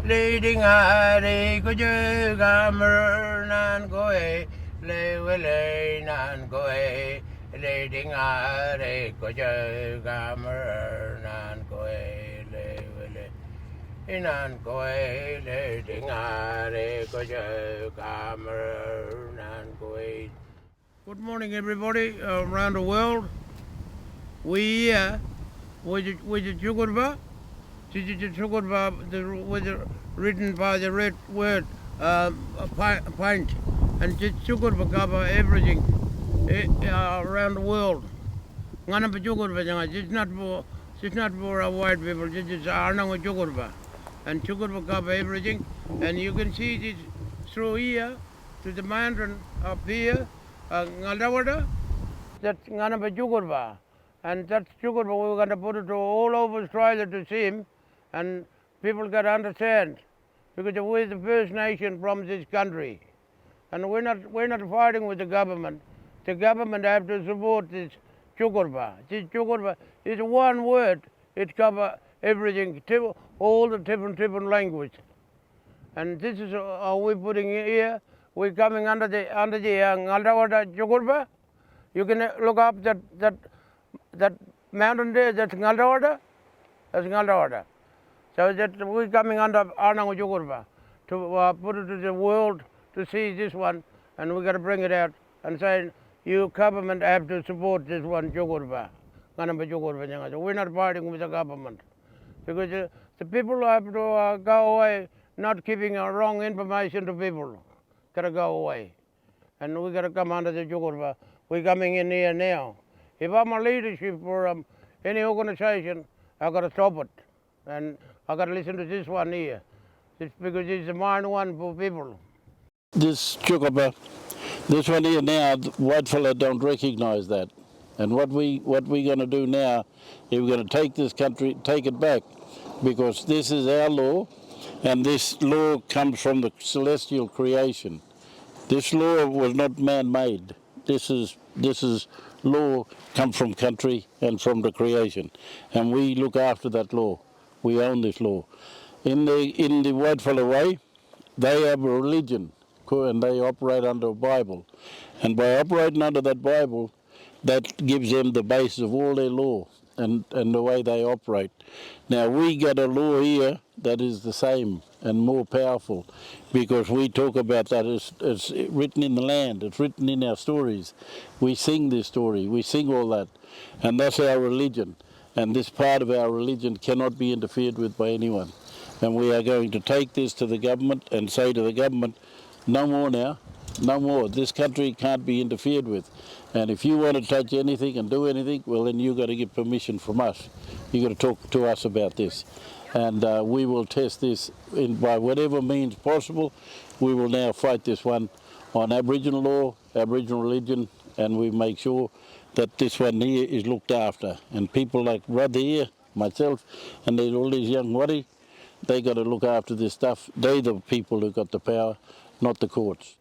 leading hari kujuga mernan koe lewele nan koe leading hari kujuga mernan koe lewele inan koe leading hari kujuga mernan koe. Good morning, everybody around the world. We here with the Tjukurpa. Tjukurpa was written by the red word pint, and Tjukurpa cover everything around the world. Ngana Tjukurpa, it's not for our white people. This is Anangu Tjukurpa, and Tjukurpa cover everything. And you can see this through here to the mountain up here, Ngaldawada. That's Ngana Tjukurpa. And that's Tjukurpa. We're going to put it all over Australia to see him, and people got to understand, because we're the First Nation from this country, and we're not fighting with the government. The government have to support this Tjukurpa. This Tjukurpa is one word. It covers everything, all the different language, and this is how we're putting it here. We're coming under the Ngaldawada Tjukurpa. You can look up that mountain there, that's Ngaldawada. That's Ngaldawada. So that we're coming under Anangu Tjukurpa to put it to the world to see this one, and we got to bring it out and say, you government have to support this one Tjukurpa. We're not fighting with the government, because the people have to go away, not giving wrong information to people. Got to go away, and we got to come under the Tjukurpa. We're coming in here now. If I'm a leadership for any organization, I got to stop it, and I got to listen to this one here. It's because it's the main one for people. This Tjukurpa, this one here now, the white fella don't recognise that. And what we're going to do now is we're going to take this country, take it back, because this is our law, and this law comes from the celestial creation. This law was not man-made. This is law comes from country and from the creation, and we look after that law. We own this law. In the whitefellow way, they have a religion, and they operate under a Bible, and by operating under that Bible, that gives them the basis of all their law and the way they operate. Now we got a law here that is the same and more powerful, because we talk about that. It's written in the land, it's written in our stories. We sing this story, we sing all that, and that's our religion. And this part of our religion cannot be interfered with by anyone. And we are going to take this to the government and say to the government, no more now, no more. This country can't be interfered with. And if you want to touch anything and do anything, well, then you've got to get permission from us. You've got to talk to us about this. And we will test this by whatever means possible. We will now fight this one on Aboriginal law, Aboriginal religion, and we make sure that this one here is looked after. And people like brother here, myself, and there's all these young wadi, they got to look after this stuff. They're the people who got the power, not the courts.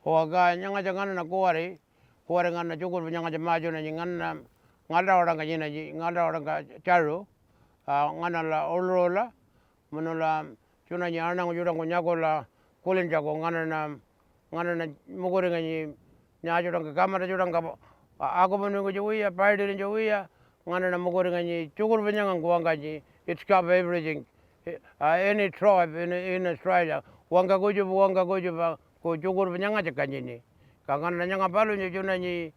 It's covered everything. Any tribe in Australia, wanga gojuba ko Tjukurpa nyanga jakanyini. Kangana nyanga palu nyunani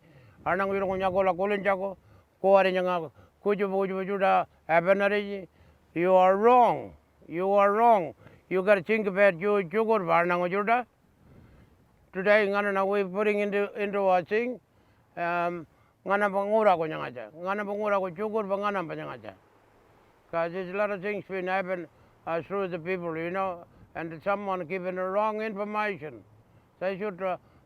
Anangu yurong nyagola kolenjago ko are nyanga gojuba juda abenari. You are wrong. You are wrong. You got to think about your Tjukurpa Anangu juda. Today ngana we putting into a thing. Ngana bangura ko nyanga. Ngana bangura ko Tjukurpa ngana banyanga. Because there's a lot of things been happening through the people, you know, and someone giving the wrong information. They should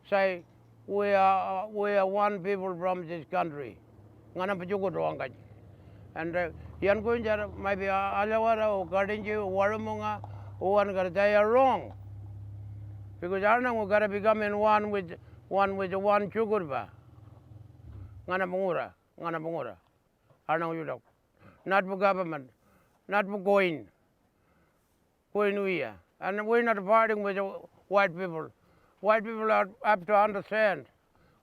say, we are one people from this country. And yan kunjar maybe alawara or Gardinji or Waramunga or they are wrong. Because Anangu got to become in one with the one Tjukurpa. Ngana bungura. Anangu yudok. Not for government, not for going we are. And we're not fighting with the white people. White people have to understand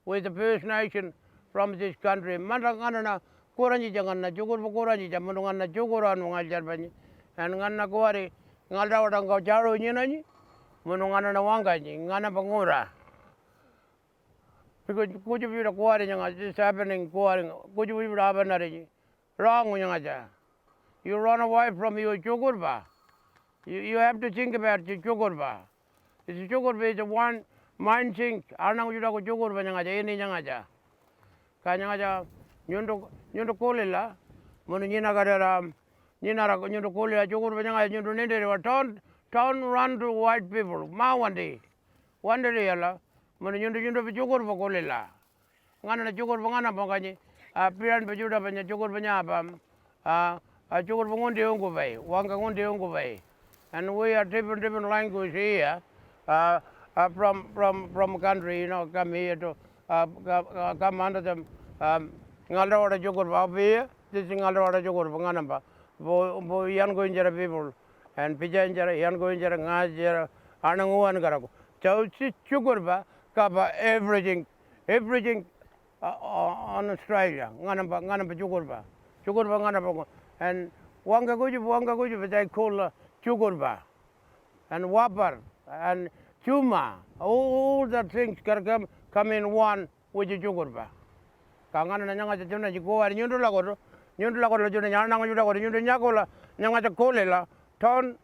with the First Nation from this country. Manangana kuranji janganna jukur kuranji jamanungana jukuran ngajar bani. And ngana kuari ngalda wadang kau jaro nyinani munungana na wangaji ngana pangura. Because kuju bida kuari nyanga is happening kuari kuju bida habanari wrong nyanga. You run away from your Tjukurpa. You have to think about your Tjukurpa. Tjukurpa is the one mind think. Anangu juda ko Tjukurpa nyanga ini nyanga. Kanyanga nyundu kolila munu nyina kadera nyina ra nyundu kolila Tjukurpa nyanga nyundu nende wa town run to white people. Ma one day yala munu nyundu Tjukurpa kolila. Ngana na Tjukurpa ngana pangani piran pejuda panya Tjukurpa nyapa Tjukurpa ngundi ungu bai wanga ngundi ungu bai. And we are different language here from country, you know, come here to come under the ngalda wada Tjukurpa up here. This is ngalda wada Tjukurpa nganamba. Bo yan go injara people and pija injara yan go injara ngajara Anangu an garago. So Tjukurpa cover everything on Australia. Nganamba Tjukurpa nganamba and wanga guju but they call Tjukurpa and Wapar and Chuma, all the things can come in one with the Tjukurpa. Kangana nyanga chuna jiko ari nyundu lagoro juna nyana juda ko nyundu nyakola nyanga kolela town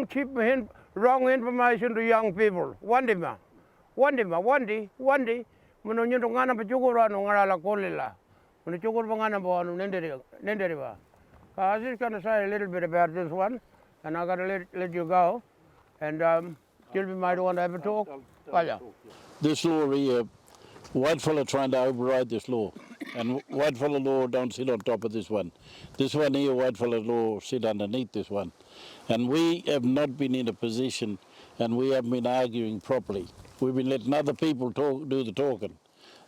keep wrong information to young people. One day muno nyundu ngana pa Tjukurpa no ngara la kolela. Muno Tjukurpa ngana bo nenderi ba. I was just going to say a little bit about this one, and I got to let you go. And Tjilpi might want to have a talk. This law here, white fella trying to override this law, and white fella law don't sit on top of this one. This one here, white fella law sit underneath this one, and we have not been in a position, and we haven't been arguing properly. We've been letting other people do the talking,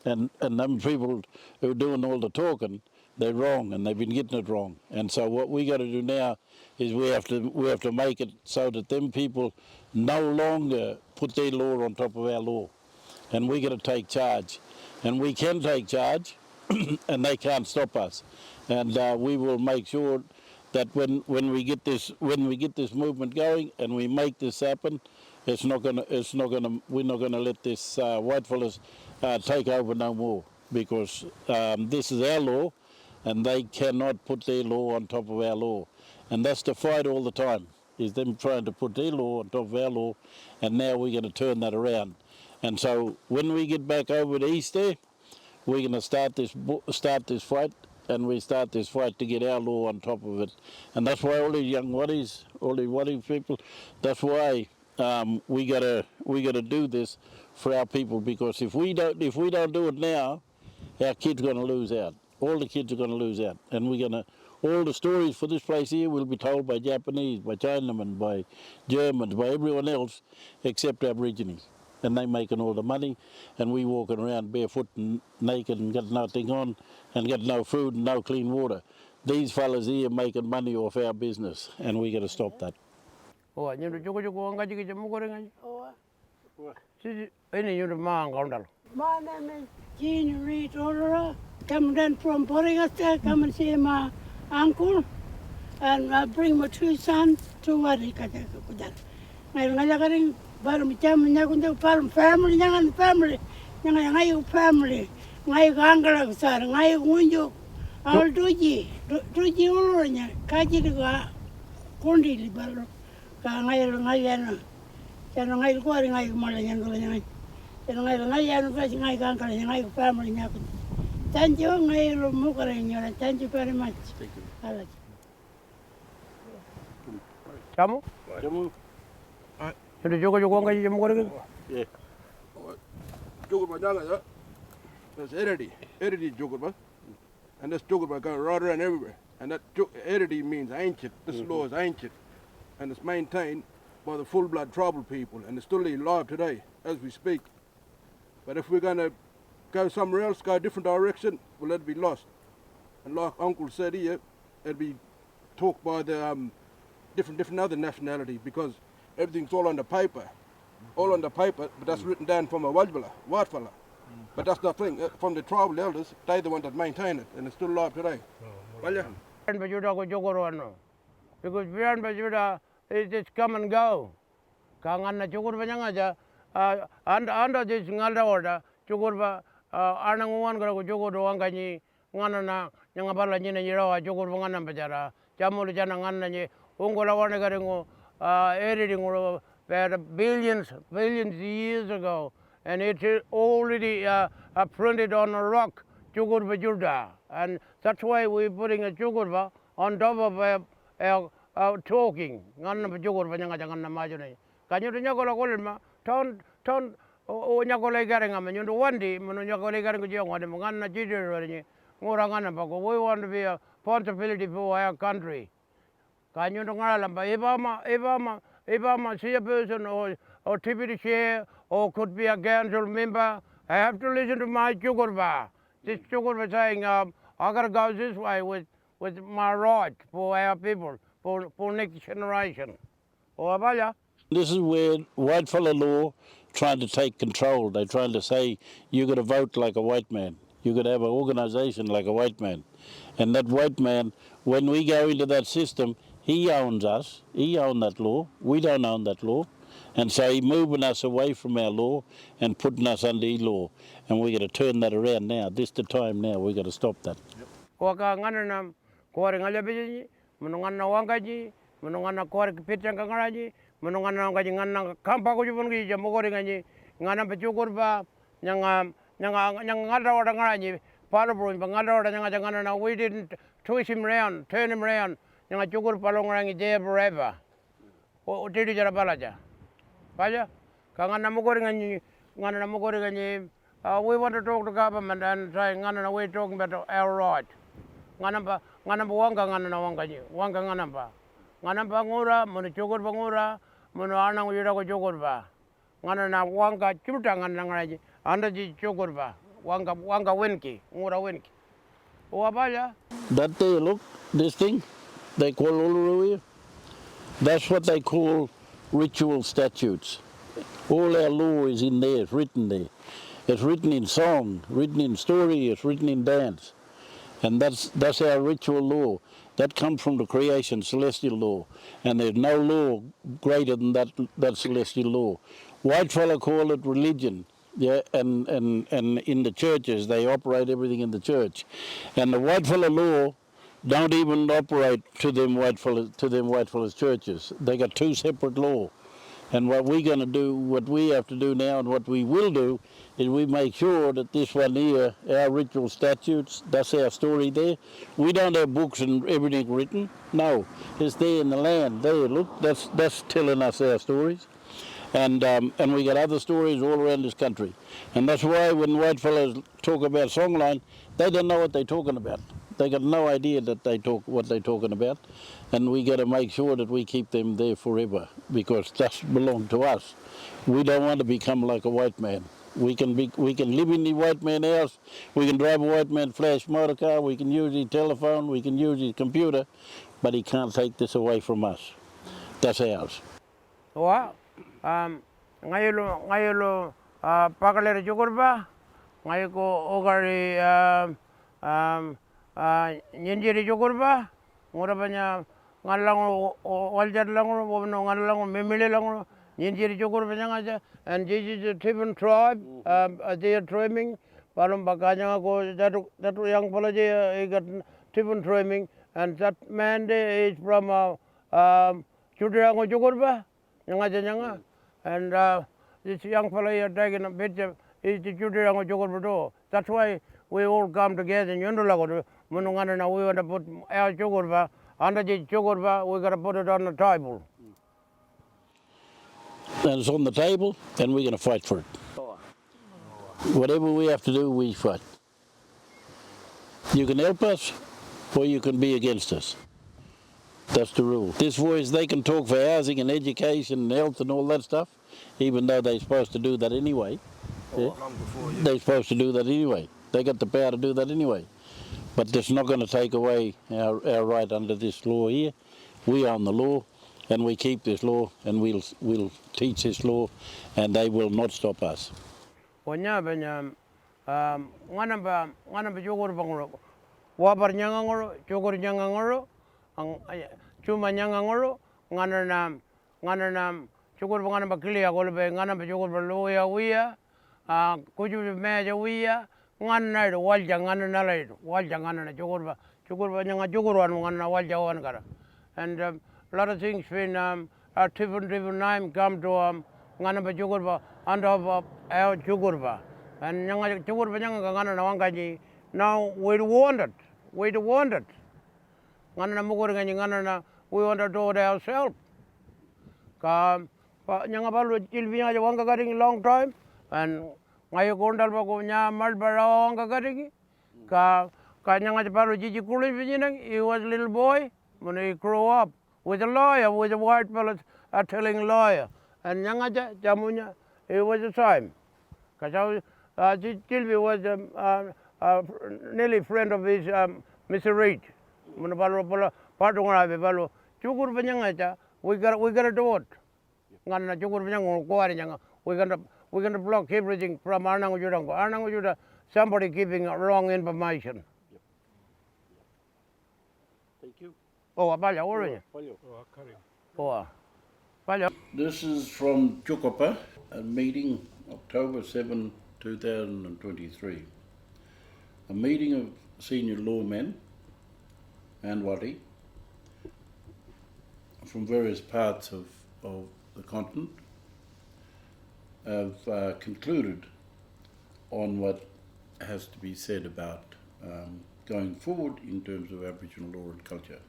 and them people who are doing all the talking, they're wrong and they've been getting it wrong. And so what we got to do now is we have to make it so that them people no longer put their law on top of our law, and we got to take charge, and we can take charge, and they can't stop us. And we will make sure that when we get this movement going and we make this happen, we're not gonna let this white fellas take over no more, because this is our law. And they cannot put their law on top of our law. And that's the fight all the time, is them trying to put their law on top of our law, and now we're going to turn that around. And so when we get back over the east there, we're going to start this fight, and we start this fight to get our law on top of it. And that's why all these young waddies, all these waddy people, that's why we gotta do this for our people, because if we don't do it now, our kids are going to lose out. All the kids are going to lose out, and all the stories for this place here will be told by Japanese, by Chinamen, by Germans, by everyone else except Aborigines. And they making all the money, and we walking around barefoot and naked and got nothing on, and got no food and no clean water. These fellas here making money off our business, and we got to stop that. Oh, you know, my name is Jean Reed Orora. Come down from Porigasta, come and see my uncle, and I bring my two sons to Warikata. I'm going to family, family. My uncle, sir, my window, I'll do ye, Oranya, Kajiga, Kundi, Barro, Kangayana, and I'm going to Malayan. And I family. Thank you, thank you very much. Chamu? Yeah. Tjukurpa, that's Eredi Tjukurpa, and this Tjukurpa going right around everywhere. And that Eredi means ancient. This law is ancient, and it's maintained by the full-blood tribal people, and it's still alive today as we speak. But if we're going to go somewhere else, go a different direction, well, it'd be lost. And like Uncle said here, it'd be talked by the different other nationalities, because everything's all on the paper. All on the paper, but that's written down from a white fella. But that's the thing, from the tribal elders, they're the ones that maintain it, and it's still alive today. Well, Because Piran Bajuda is just come and go. Kangan Tjukurpa under this Ngalda order, Tjukurpa Anangu one go Jugo to Wangani, Nana, Yangabala Nina Yero, Jukurvana Bajara, Jamul Janangani, Ungola Wanagaringo, editing billions years ago, and it's already printed on a rock, Tjukurpa Juda, and that's why we're putting a Tjukurpa on top of our talking. Nganna Tjukurpa Yangatangana Majone. Can you Nyakola Kolma? Ton Nyakola Garingam, and you know one day, Nyakola Garingo, Mangana Jidder, Morangana Bako. We want to be a possibility for our country. Can you know Ibama see a person or deputy chair or could be a council member? I have to listen to my Tjukurpa. This Tjukurpa saying, I gotta go this way with my right for our people, for next generation. This is where white fella law trying to take control. They're trying to say you got to vote like a white man. You got to have an organisation like a white man. And that white man, when we go into that system, he owns us. He owns that law. We don't own that law. And so he's moving us away from our law and putting us under his law. And we got to turn that around now. This is the time now. We got to stop that. Menungana ngaji ngana kampa ko jupun ki jamogori ngaji ngana Tjukurpa nyanga ngada ora ngaji palabro ngada ora nyanga na we didn't twist him around, turn him around nyanga Tjukurpa longangi there forever. O tidi jara balaja. Baja kangana mogori ngaji we want to talk to government and say ngana we talking about our right. Ngana wanga ngana Nganamba ngura, munu Tjukurpa ngura, munu Anangu yurako Tjukurpa. Ngana wanga chuta ngana anda ji Tjukurpa. Wanga winki, ngura winki. Uwabaya? That they look, this thing, they call Uluru. That's what they call ritual statutes. All our law is in there, it's written there. It's written in song, written in story, it's written in dance. And that's our ritual law. That comes from the creation celestial law. And there's no law greater than that celestial law. White fella call it religion. Yeah, and in the churches, they operate everything in the church. And the white fella law don't even operate to them white fellas churches. They got two separate law. And what we're going to do, what we have to do now and what we will do is we make sure that this one here, our ritual statutes, that's our story there. We don't have books and everything written. No, it's there in the land. There, look, that's telling us our stories. And we got other stories all around this country. And that's why when white fellas talk about songline, they don't know what they're talking about. They got no idea that what they're talking about. And we got to make sure that we keep them there forever because that belongs to us. We don't want to become like a white man. We can live in the white man's house. We can drive a white man flash motor car. We can use his telephone. We can use his computer. But he can't take this away from us. That's ours. Wow. Ngayelo pakalera Tjukurpa. Ngayko ogari nyinjiri Tjukurpa. Ngorapanya ngalango waljar lango wobno ngalango memile lango nyinjiri Tjukurpa nyangaja. And this is a different tribe. They are trimming. Palum bakanya ko that young fellow he got different trimming. And that man there is from Chudirango Tjukurpa. Nyanga. And this young fellow here taking a picture is the Chudirango Tjukurpa too. That's why we all come together in Yundulago. We want to put our Tjukurpa under the Tjukurpa. We got to put it on the table. And it's on the table, and we're going to fight for it. Whatever we have to do, we fight. You can help us, or you can be against us. That's the rule. This voice, they can talk for housing and education and health and all that stuff, even though they're supposed to do that anyway. Yeah? They're supposed to do that anyway. They got the power to do that anyway. But that's not going to take away our right under this law here. We own the law, and we keep this law, and we'll teach this law, and they will not stop us. Wanya banya ngana ba jogur bangro wabar nyangangoro jogur nyangangoro ang cuma nyangangoro ngana nam jogur bangana ba kilia golbe ngana ba jogur ba loya wiya kuju meja wiya ngana do walja ngana nalai walja ngana jogur ba nyanga jogur wan ngana walja wan kara. And a lot of things when different name come to ngana ba jogur ba under our jogur ba. And nyanga Tjukurpa nyanga ngana na wangaji now we want it ngana na mugur ngana na we want to do it ourselves ka nyanga balu Tjilpi nya wanga garing long time and ngayo gondal ba ko nya mal bara wanga garing ka nyanga balu jiji kulin binang he was a little boy when he grew up with a lawyer with a white fellow telling lawyer and nyanga jamunya it was the time because Tjilpi was nearly friend of his Mr. Reed. We got to do it. We're gonna block everything from Anangu Judango. Anangu Juda, somebody giving wrong information. Thank you. Oh, apalya, orange. Oh, apalya. This is from Tjukurpa, a meeting October 7, 2023. A meeting of senior lawmen and wadi from various parts of the continent have concluded on what has to be said about going forward in terms of Aboriginal law and culture.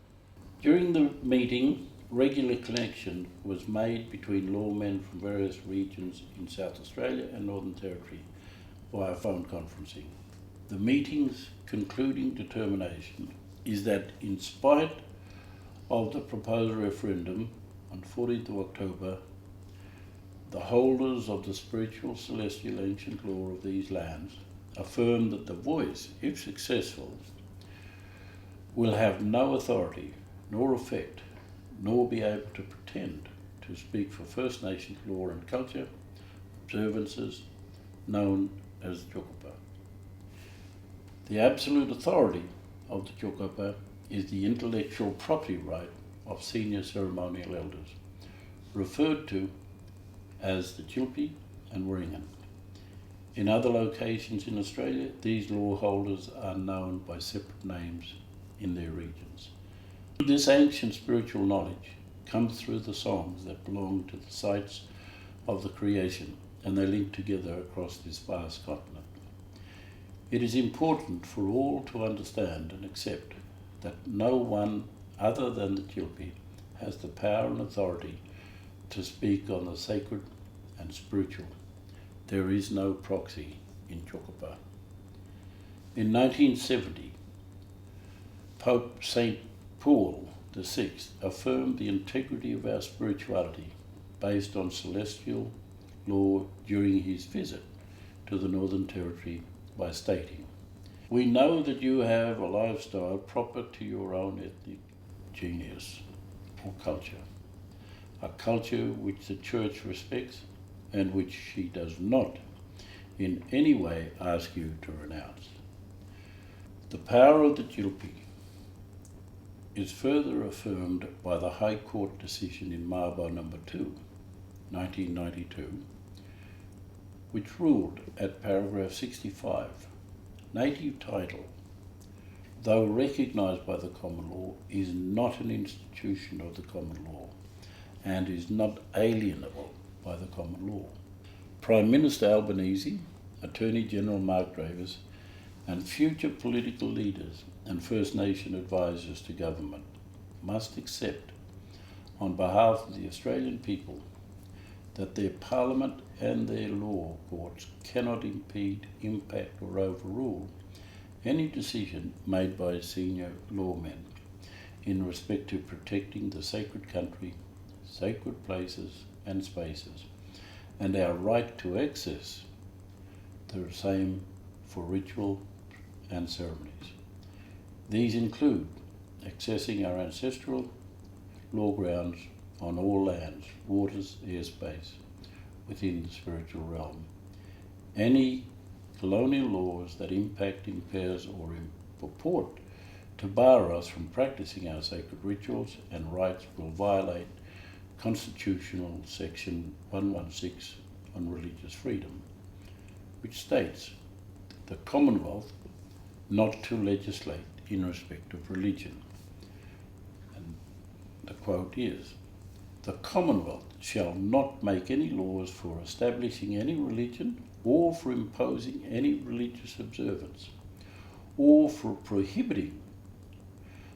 During the meeting, regular connection was made between lawmen from various regions in South Australia and Northern Territory via phone conferencing. The meeting's concluding determination is that in spite of the proposed referendum on 14th of October, the holders of the spiritual celestial ancient law of these lands affirm that the voice, if successful, will have no authority nor effect nor be able to pretend to speak for First Nations law and culture observances known as the Tjukurpa. The absolute authority of the Tjukurpa is the intellectual property right of senior ceremonial elders, referred to as the Tjilpi and Wiringan. In other locations in Australia, these law holders are known by separate names in their regions. This ancient spiritual knowledge comes through the songs that belong to the sites of the creation, and they link together across this vast continent. It is important for all to understand and accept that no one other than the Tjilpi has the power and authority to speak on the sacred and spiritual. There is no proxy in Tjukurpa. In 1970, Pope St. Paul VI affirmed the integrity of our spirituality based on celestial law during his visit to the Northern Territory by stating, "We know that you have a lifestyle proper to your own ethnic genius or culture, a culture which the Church respects and which she does not in any way ask you to renounce. The power of the Tjilpi is further affirmed by the High Court decision in Mabo No. 2, 1992, which ruled at paragraph 65, native title, though recognised by the common law, is not an institution of the common law and is not alienable by the common law. Prime Minister Albanese, Attorney General Mark Davis, and future political leaders and First Nation advisors to government must accept, on behalf of the Australian people, that their parliament and their law courts cannot impede, impact or overrule any decision made by senior lawmen in respect to protecting the sacred country, sacred places and spaces, and our right to access the same for ritual and ceremonies. These include accessing our ancestral law grounds on all lands, waters, airspace, within the spiritual realm. Any colonial laws that impact, impairs or purport to bar us from practicing our sacred rituals and rites will violate Constitutional Section 116 on religious freedom, which states the Commonwealth not to legislate in respect of religion. And the quote is, "The Commonwealth shall not make any laws for establishing any religion or for imposing any religious observance or for prohibiting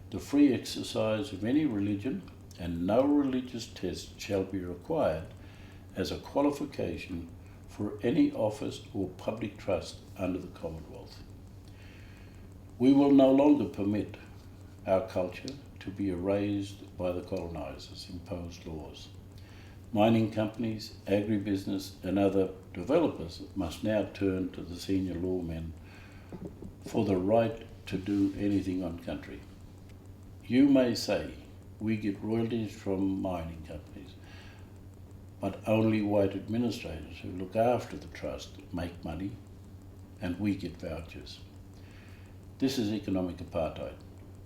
the free exercise of any religion, and no religious test shall be required as a qualification for any office or public trust under the Commonwealth. We will no longer permit our culture to be erased by the colonisers' imposed laws. Mining companies, agribusiness and other developers must now turn to the senior lawmen for the right to do anything on country. You may say we get royalties from mining companies, but only white administrators who look after the trust make money and we get vouchers. This is economic apartheid.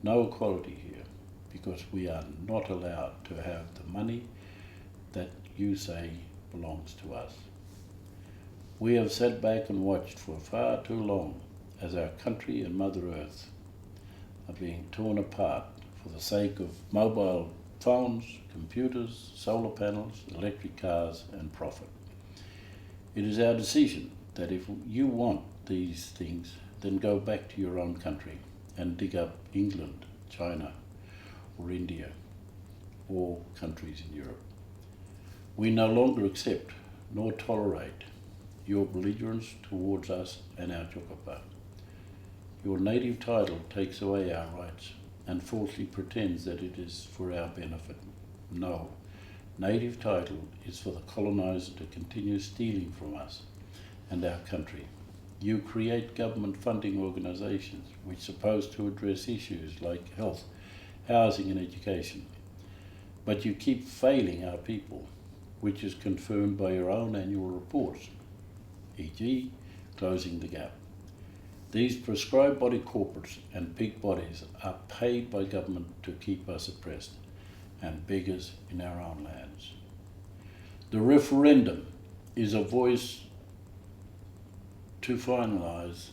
No equality here, because we are not allowed to have the money that you say belongs to us. We have sat back and watched for far too long as our country and Mother Earth are being torn apart for the sake of mobile phones, computers, solar panels, electric cars and profit. It is our decision that if you want these things, then go back to your own country and dig up England, China or India or countries in Europe. We no longer accept nor tolerate your belligerence towards us and our Tjukurpa. Your native title takes away our rights and falsely pretends that it is for our benefit. No, native title is for the coloniser to continue stealing from us and our country. You create government funding organisations which are supposed to address issues like health, housing and education, but you keep failing our people, which is confirmed by your own annual reports, e.g. closing the gap. These prescribed body corporates and big bodies are paid by government to keep us oppressed and beggars in our own lands. The referendum is a voice to finalise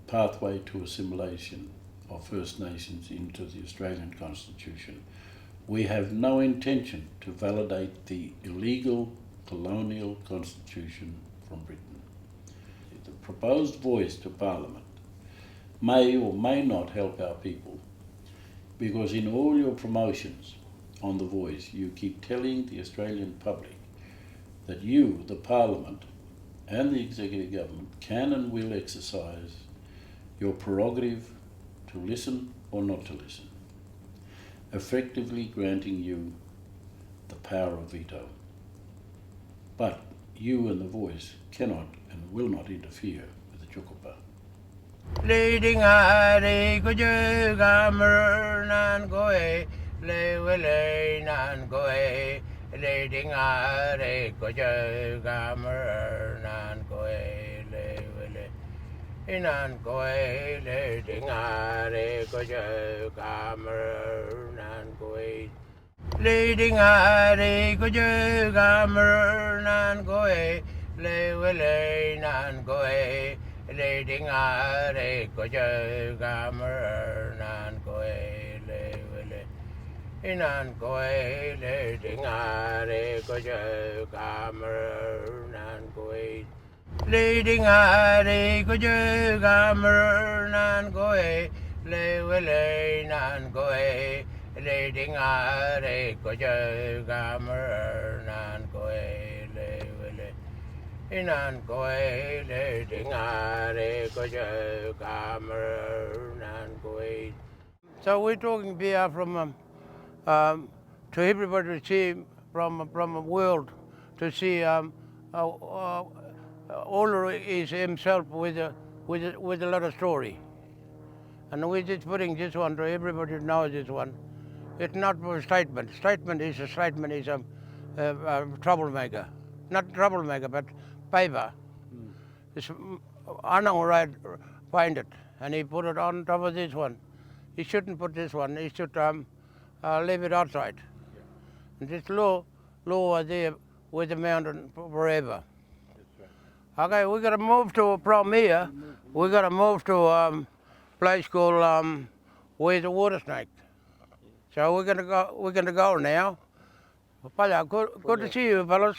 pathway to assimilation of First Nations into the Australian Constitution. We have no intention to validate the illegal colonial constitution from Britain. The proposed voice to Parliament may or may not help our people, because in all your promotions on the voice you keep telling the Australian public that you, the Parliament and the executive government, can and will exercise your prerogative to listen or not to listen, effectively granting you the power of veto. But you and the voice cannot and will not interfere with the Tjukurpa. Leading Hari Kujuga Nan Goe, Lewele Nan Goe, Leading Hari Kujuga Nan Goe, Lewele Nan Goe, Leading Hari Kujuga Nan Goe. Leading Hari Kujuga Nan Goe, Lewele Nan Goe, Leading Hari Kujuga Nan Goe, Lewele Nan Goe, Leading Hari Kujuga Nan Goe. Leading Hari Kujuga Nan Goe, Lewele Nan Goe, Leading Hari Kujuga Nan Goe, Lewele Nan Goe, Leading Hari Kujuga Nan Goe. So we're talking here from to everybody to see from the world, to see Uluru is himself with a lot of story, and we're just putting this one to everybody to know this one. It's not for statement. Statement is a troublemaker. Not troublemaker, but paper. This Anangu find it, and he put it on top of this one. He shouldn't put this one. He should leave it outside. And this law was there with the mountain forever. Okay, we got to move from here. We got to move to a place called where the water snake. So we're gonna go now. Good to see you, fellas.